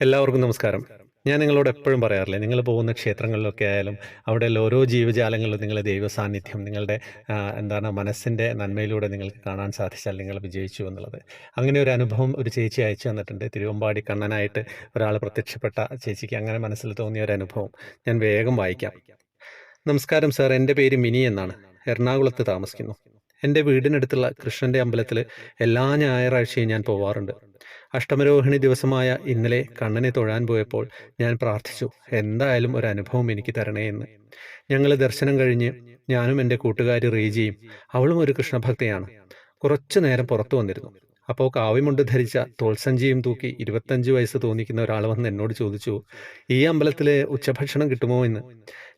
എല്ലാവർക്കും നമസ്കാരം. ഞാൻ നിങ്ങളോട് എപ്പോഴും പറയാറില്ലേ, നിങ്ങൾ പോകുന്ന ക്ഷേത്രങ്ങളിലൊക്കെ ആയാലും, അവിടെയുള്ള ഓരോ ജീവജാലങ്ങളിലും നിങ്ങളെ ദൈവ സാന്നിധ്യം, നിങ്ങളുടെ മനസ്സിൻ്റെ നന്മയിലൂടെ നിങ്ങൾക്ക് കാണാൻ സാധിച്ചാൽ നിങ്ങൾ വിജയിച്ചു എന്നുള്ളത്. അങ്ങനെ ഒരു അനുഭവം ഒരു ചേച്ചി അയച്ചു തന്നിട്ടുണ്ട്. തിരുവമ്പാടി കണ്ണനായിട്ട് ഒരാൾ പ്രത്യക്ഷപ്പെട്ട ചേച്ചിക്ക് അങ്ങനെ മനസ്സിൽ തോന്നിയ ഒരു അനുഭവം ഞാൻ വേഗം വായിക്കാം. നമസ്കാരം സാർ, എൻ്റെ പേര് മിനി എന്നാണ്. എറണാകുളത്ത് താമസിക്കുന്നു. എൻ്റെ വീടിനടുത്തുള്ള കൃഷ്ണൻ്റെ അമ്പലത്തിൽ എല്ലാ ഞായറാഴ്ചയും ഞാൻ പോവാറുണ്ട്. അഷ്ടമരോഹിണി ദിവസമായ ഇന്നലെ കണ്ണനെ തൊഴാൻ പോയപ്പോൾ ഞാൻ പ്രാർത്ഥിച്ചു, എന്തായാലും ഒരു അനുഭവം എനിക്ക് തരണേ എന്ന്. ഞങ്ങൾ ദർശനം കഴിഞ്ഞ് ഞാനും എൻ്റെ കൂട്ടുകാരി റീജിയും, അവളും ഒരു കൃഷ്ണഭക്തയാണ്, കുറച്ചു നേരം പുറത്തു വന്നിരുന്നു. അപ്പോൾ കാവിമുണ്ട് ധരിച്ച തോൾസഞ്ചിയും തൂക്കി 25 വയസ്സ് തോന്നിക്കുന്ന ഒരാൾ വന്ന് എന്നോട് ചോദിച്ചു, ഈ അമ്പലത്തിൽ ഉച്ചഭക്ഷണം കിട്ടുമോ എന്ന്.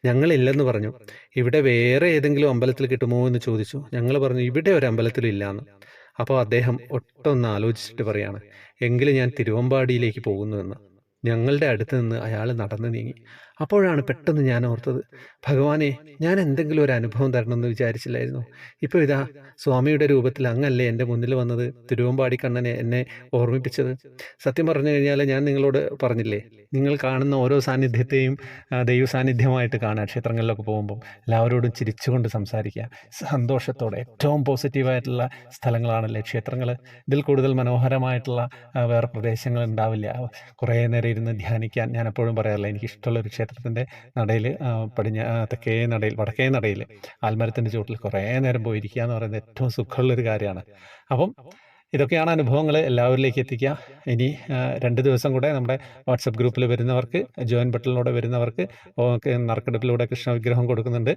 ഞങ്ങളില്ലെന്ന് പറഞ്ഞു. ഇവിടെ വേറെ ഏതെങ്കിലും അമ്പലത്തിൽ കിട്ടുമോ എന്ന് ചോദിച്ചു. ഞങ്ങൾ പറഞ്ഞു, ഇവിടെ ഒരു അമ്പലത്തിലില്ലാന്ന്. അപ്പോൾ അദ്ദേഹം ഒട്ടൊന്ന് ആലോചിച്ചിട്ട് പറയാണ്, എങ്കിലും ഞാൻ തിരുവമ്പാടിയിലേക്ക് പോകുന്നുവെന്ന്. ഞങ്ങളുടെ അടുത്ത് നിന്ന് അയാൾ നടന്നു നീങ്ങി. അപ്പോഴാണ് പെട്ടെന്ന് ഞാൻ ഓർത്തത്, ഭഗവാനെ, ഞാൻ എന്തെങ്കിലും ഒരു അനുഭവം തരണമെന്ന് വിചാരിച്ചില്ലായിരുന്നു. ഇപ്പോൾ ഇതാ സ്വാമിയുടെ രൂപത്തിൽ അങ്ങല്ലേ എൻ്റെ മുന്നിൽ വന്നത്, തിരുവമ്പാടി കണ്ണനെ എന്നെ ഓർമ്മിപ്പിച്ചത്. സത്യം പറഞ്ഞു കഴിഞ്ഞാൽ ഞാൻ നിങ്ങളോട് പറഞ്ഞില്ലേ, നിങ്ങൾ കാണുന്ന ഓരോ സാന്നിധ്യത്തെയും ദൈവ സാന്നിധ്യമായിട്ട് കാണുക. ക്ഷേത്രങ്ങളിലൊക്കെ പോകുമ്പോൾ എല്ലാവരോടും ചിരിച്ചുകൊണ്ട് സംസാരിക്കുക, സന്തോഷത്തോടെ. ഏറ്റവും പോസിറ്റീവായിട്ടുള്ള സ്ഥലങ്ങളാണല്ലേ ക്ഷേത്രങ്ങൾ. ഇതിൽ കൂടുതൽ മനോഹരമായിട്ടുള്ള വേറെ പ്രദേശങ്ങൾ ഉണ്ടാവില്ല. കുറേ നേരം ഇരുന്ന് ധ്യാനിക്കാൻ ഞാൻ എപ്പോഴും പറയാറില്ല, എനിക്കിഷ്ടമുള്ളൊരു ക്ഷേത്രത്തിൻ്റെ നടയിൽ, തെക്കേ നടയിൽ, വടക്കേ നടയിൽ ആൽമരത്തിൻ്റെ ചുവട്ടിൽ കുറേ നേരം പോയിരിക്കുക എന്ന് പറയുന്നത് ഏറ്റവും സുഖമുള്ളൊരു കാര്യമാണ്. അപ്പം ഇതൊക്കെയാണ് അനുഭവങ്ങൾ, എല്ലാവരിലേക്ക് എത്തിക്കുക. ഇനി 2 ദിവസം കൂടെ നമ്മുടെ വാട്സപ്പ് ഗ്രൂപ്പിൽ വരുന്നവർക്ക്, ജോയിൻ ബട്ടണിലൂടെ വരുന്നവർക്ക് നറുക്കെടുപ്പിലൂടെ കൃഷ്ണ വിഗ്രഹം കൊടുക്കുന്നുണ്ട്.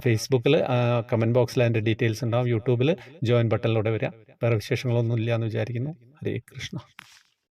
ഫേസ്ബുക്കിൽ കമൻറ്റ് ബോക്സിൽ അതിൻ്റെ ഡീറ്റെയിൽസ് ഉണ്ടാവും. യൂട്യൂബിൽ ജോയിൻ ബട്ടണിലൂടെ വരിക. വേറെ വിശേഷങ്ങളൊന്നും ഇല്ല എന്ന് വിചാരിക്കുന്നു. ഹരേ കൃഷ്ണ.